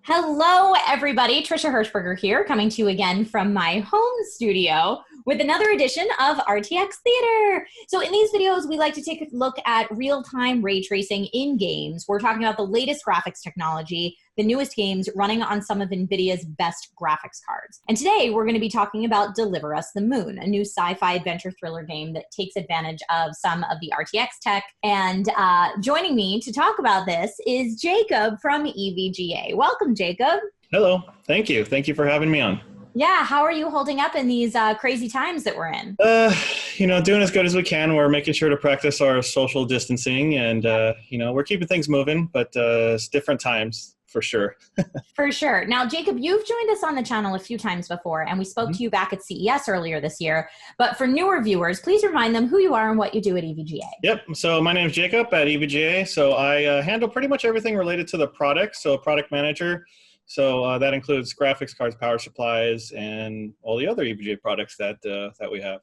Hello, everybody. Trisha Hirschberger here, coming to you again from my home studio with another edition of RTX Theater. So in these videos, we like to take a look at real-time ray tracing in games. We're talking about the latest graphics technology, the newest games running on some of NVIDIA's best graphics cards. And today, we're going to be talking about Deliver Us the Moon, a new sci-fi adventure thriller game that takes advantage of some of the RTX tech. And joining me to talk about this is Jacob from EVGA. Welcome, Jacob. Hello. Thank you. Thank you for having me on. Yeah, how are you holding up in these crazy times that we're in? Doing as good as we can. We're making sure to practice our social distancing and, we're keeping things moving, but it's different times for sure. For sure. Now, Jacob, you've joined us on the channel a few times before, and we spoke to you back at CES earlier this year. But for newer viewers, please remind them who you are and what you do at EVGA. Yep. So my name is Jacob at EVGA. So I handle pretty much everything related to the product. So product manager. So that includes graphics cards, power supplies, and all the other EVGA products that we have.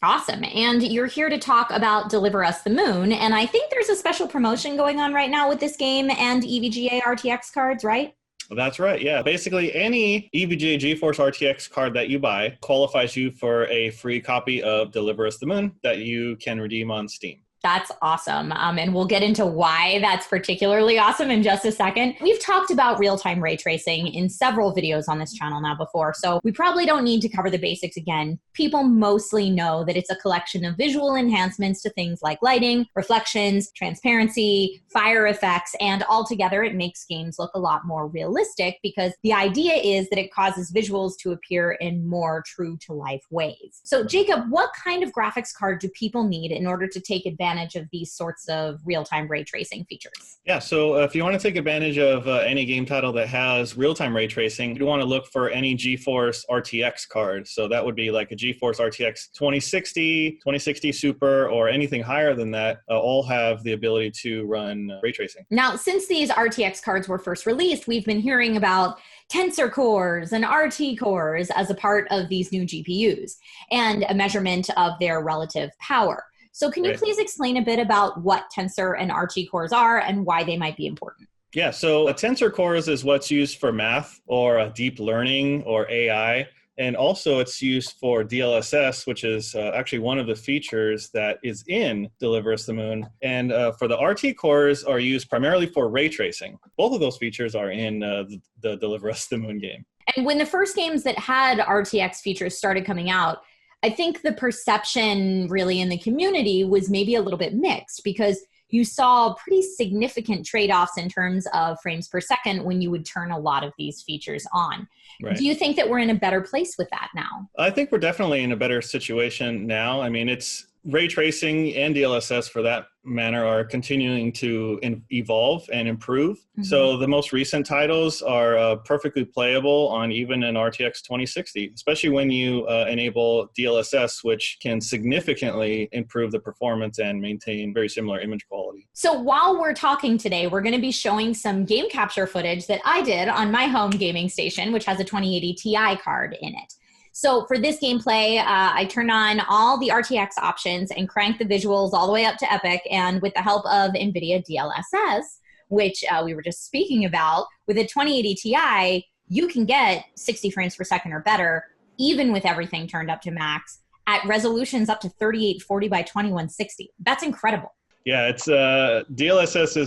Awesome. And you're here to talk about Deliver Us the Moon. And I think there's a special promotion going on right now with this game and EVGA RTX cards, right? That's right. Yeah. Basically, any EVGA GeForce RTX card that you buy qualifies you for a free copy of Deliver Us the Moon that you can redeem on Steam. That's awesome. And we'll get into why that's particularly awesome in just a second. We've talked about real-time ray tracing in several videos on this channel now before, so we probably don't need to cover the basics again. People mostly know that it's a collection of visual enhancements to things like lighting, reflections, transparency, fire effects, and altogether it makes games look a lot more realistic because the idea is that it causes visuals to appear in more true-to-life ways. So Jacob, what kind of graphics card do people need in order to take advantage of these sorts of real-time ray tracing features? Yeah, so if you want to take advantage of any game title that has real-time ray tracing, you want to look for any GeForce RTX card. So that would be like a GeForce RTX 2060, 2060 Super, or anything higher than that, all have the ability to run ray tracing. Now, since these RTX cards were first released, we've been hearing about Tensor cores and RT cores as a part of these new GPUs and a measurement of their relative power. So can you please explain a bit about what Tensor and RT cores are and why they might be important? Yeah, so a Tensor cores is what's used for math or deep learning or AI. And also it's used for DLSS, which is actually one of the features that is in Deliver Us the Moon. And for the RT cores are used primarily for ray tracing. Both of those features are in the Deliver Us the Moon game. And when the first games that had RTX features started coming out, I think the perception really in the community was maybe a little bit mixed because you saw pretty significant trade-offs in terms of frames per second when you would turn a lot of these features on. Right. Do you think that we're in a better place with that now? I think we're definitely in a better situation now. I mean, it's ray tracing and DLSS for that matter are continuing to evolve and improve. So the most recent titles are perfectly playable on even an RTX 2060, especially when you enable DLSS, which can significantly improve the performance and maintain very similar image quality. So while we're talking today, we're going to be showing some game capture footage that I did on my home gaming station, which has a 2080 Ti card in it. So for this gameplay, I turned on all the RTX options and cranked the visuals all the way up to Epic. And with the help of NVIDIA DLSS, which we were just speaking about, with a 2080 Ti, you can get 60 frames per second or better, even with everything turned up to max, at resolutions up to 3840 by 2160. That's incredible. Yeah, it's DLSS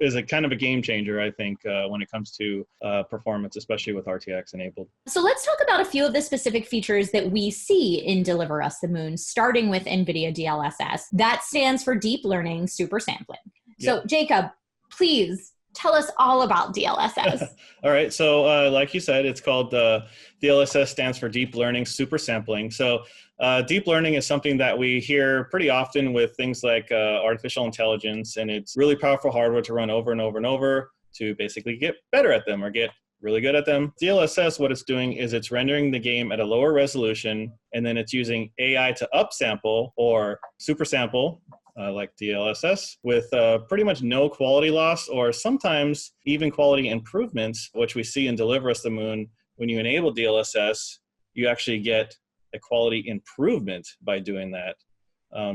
is a kind of a game changer, I think, when it comes to performance, especially with RTX enabled. So let's talk about a few of the specific features that we see in Deliver Us the Moon, starting with NVIDIA DLSS. That stands for Deep Learning Super Sampling. So Jacob, please tell us all about DLSS. All right, so like you said, it's called DLSS stands for Deep Learning Super Sampling. So deep learning is something that we hear pretty often with things like artificial intelligence, and it's really powerful hardware to run over and over and over to basically get better at them or get really good at them. DLSS, what it's doing is it's rendering the game at a lower resolution, and then it's using AI to upsample or super sample, like DLSS, with pretty much no quality loss or sometimes even quality improvements, which we see in Deliver Us the Moon. When you enable DLSS, you actually get a quality improvement by doing that.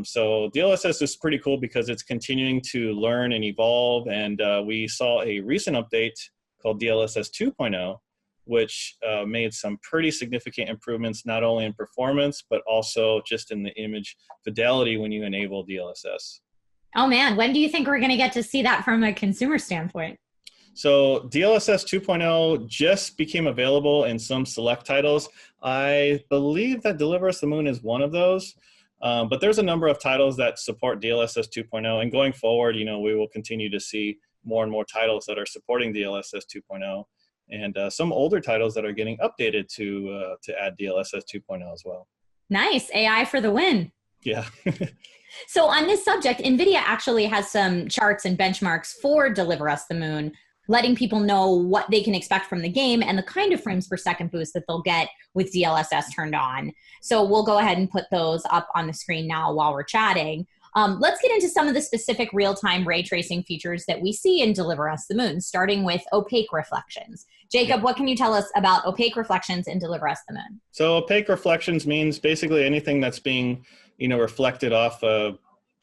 So DLSS is pretty cool because it's continuing to learn and evolve, and we saw a recent update called DLSS 2.0, which made some pretty significant improvements, not only in performance, but also just in the image fidelity when you enable DLSS. Oh man, when do you think we're going to get to see that from a consumer standpoint? So DLSS 2.0 just became available in some select titles. I believe that Deliver Us the Moon is one of those. But there's a number of titles that support DLSS 2.0, and going forward, we will continue to see more and more titles that are supporting DLSS 2.0, and some older titles that are getting updated to add DLSS 2.0 as well. Nice, AI for the win. Yeah. So on this subject, NVIDIA actually has some charts and benchmarks for Deliver Us the Moon, letting people know what they can expect from the game and the kind of frames per second boost that they'll get with DLSS turned on. So we'll go ahead and put those up on the screen now while we're chatting. Let's get into some of the specific real-time ray tracing features that we see in Deliver Us the Moon, starting with opaque reflections. Jacob, what can you tell us about opaque reflections in Deliver Us the Moon? So opaque reflections means basically anything that's being, reflected off a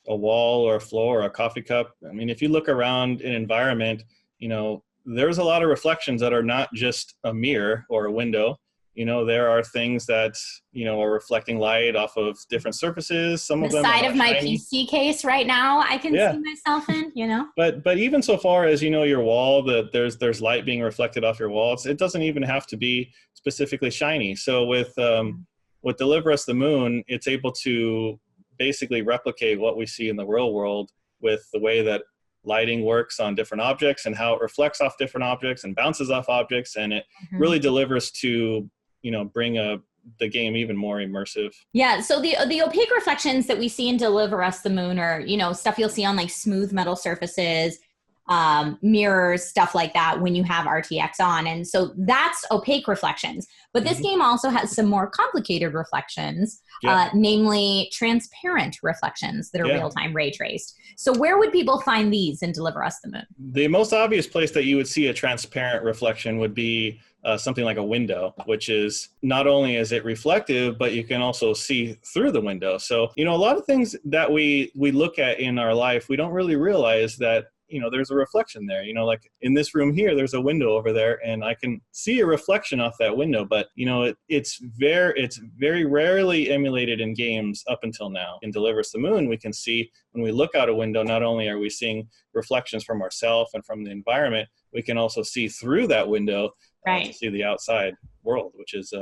wall or a floor or a coffee cup. I mean, if you look around an environment, there's a lot of reflections that are not just a mirror or a window. There are things that, are reflecting light off of different surfaces. Some of them the side of my shiny. PC case right now, I can see myself in, But even so far as, your wall, that there's light being reflected off your walls, it doesn't even have to be specifically shiny. So with Deliver Us the Moon, it's able to basically replicate what we see in the real world with the way that lighting works on different objects and how it reflects off different objects and bounces off objects, and it really delivers to bring the game even more immersive. Yeah, so the opaque reflections that we see in Deliver Us the Moon are stuff you'll see on like smooth metal surfaces, mirrors, stuff like that when you have RTX on, and so that's opaque reflections. But this game also has some more complicated reflections, namely transparent reflections that are real-time ray traced. So where would people find these in Deliver Us the Moon? The most obvious place that you would see a transparent reflection would be something like a window, which is not only is it reflective, but you can also see through the window. So, a lot of things that we look at in our life, we don't really realize that there's a reflection there. Like in this room here, there's a window over there, and I can see a reflection off that window. But it's very rarely emulated in games up until now. In Deliver Us the Moon, we can see when we look out a window, not only are we seeing reflections from ourselves and from the environment, we can also see through that window to see the outside world, which is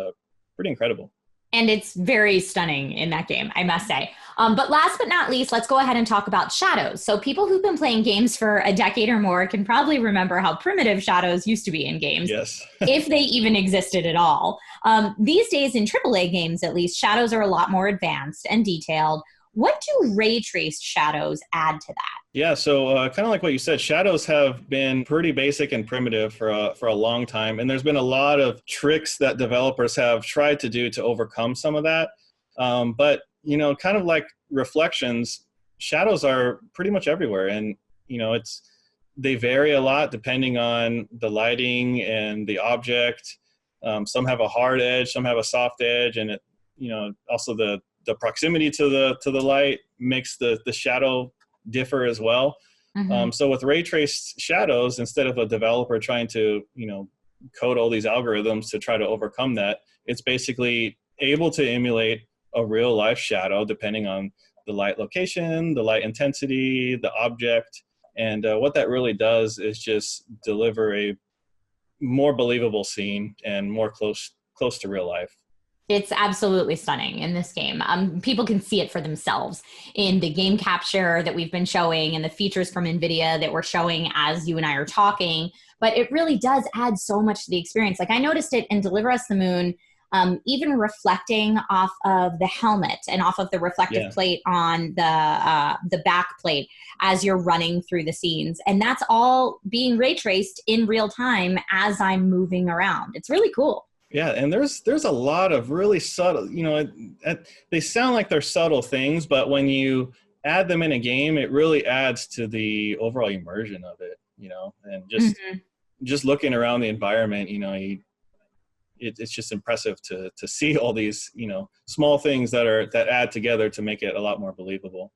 pretty incredible. And it's very stunning in that game, I must say. But last but not least, let's go ahead and talk about shadows. So people who've been playing games for a decade or more can probably remember how primitive shadows used to be in games, if they even existed at all. These days in AAA games, at least, shadows are a lot more advanced and detailed. What do ray traced shadows add to that? Yeah, so kind of like what you said, shadows have been pretty basic and primitive for a long time, and there's been a lot of tricks that developers have tried to do to overcome some of that. But kind of like reflections, shadows are pretty much everywhere, and they vary a lot depending on the lighting and the object. Some have a hard edge, some have a soft edge, and also the proximity to the light makes the shadow differ as well. So with ray traced shadows, instead of a developer trying to code all these algorithms to try to overcome that, it's basically able to emulate a real life shadow depending on the light location, the light intensity, the object, and what that really does is just deliver a more believable scene and more close to real life. It's absolutely stunning in this game. People can see it for themselves in the game capture that we've been showing and the features from NVIDIA that we're showing as you and I are talking. But it really does add so much to the experience. Like I noticed it in Deliver Us the Moon, even reflecting off of the helmet and off of the reflective plate on the back plate as you're running through the scenes. And that's all being ray traced in real time as I'm moving around. It's really cool. Yeah, and there's a lot of really subtle, they sound like they're subtle things, but when you add them in a game, it really adds to the overall immersion of it, and just looking around the environment, it's just impressive to see all these, small things that add together to make it a lot more believable.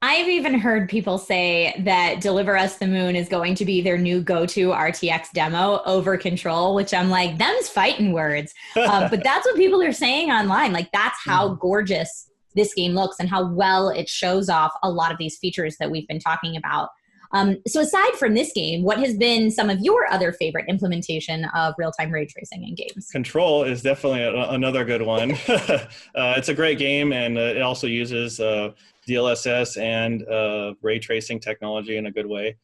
I've even heard people say that Deliver Us the Moon is going to be their new go-to RTX demo over Control, which I'm like, them's fighting words. But that's what people are saying online. Like, that's how gorgeous this game looks and how well it shows off a lot of these features that we've been talking about. So aside from this game, what has been some of your other favorite implementation of real-time ray tracing in games? Control is definitely another good one. It's a great game, and it also uses DLSS and ray tracing technology in a good way.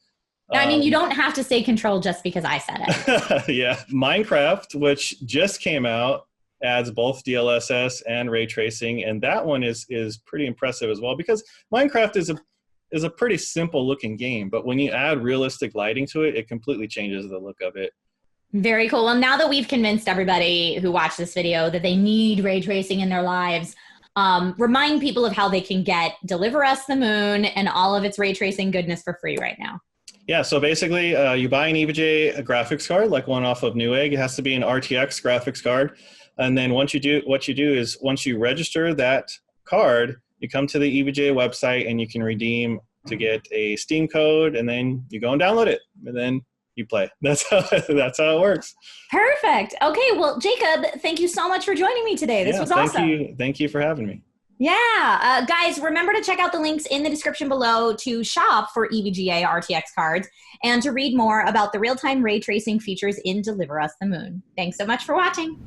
I mean, you don't have to say Control just because I said it. Yeah. Minecraft, which just came out, adds both DLSS and ray tracing, and that one is pretty impressive as well, because Minecraft is a pretty simple looking game, but when you add realistic lighting to it, it completely changes the look of it. Very cool. Well, now that we've convinced everybody who watched this video that they need ray tracing in their lives, remind people of how they can get Deliver Us the Moon and all of its ray tracing goodness for free right now. Yeah, so basically you buy an EVGA graphics card, like one off of Newegg. It has to be an RTX graphics card. And then what you do is once you register that card, you come to the EVGA website and you can redeem to get a Steam code, and then you go and download it, and then you play. That's how it works. Perfect. Okay, well, Jacob, thank you so much for joining me today. This was awesome. Thank you for having me. Yeah. Guys, remember to check out the links in the description below to shop for EVGA RTX cards and to read more about the real-time ray tracing features in Deliver Us the Moon. Thanks so much for watching.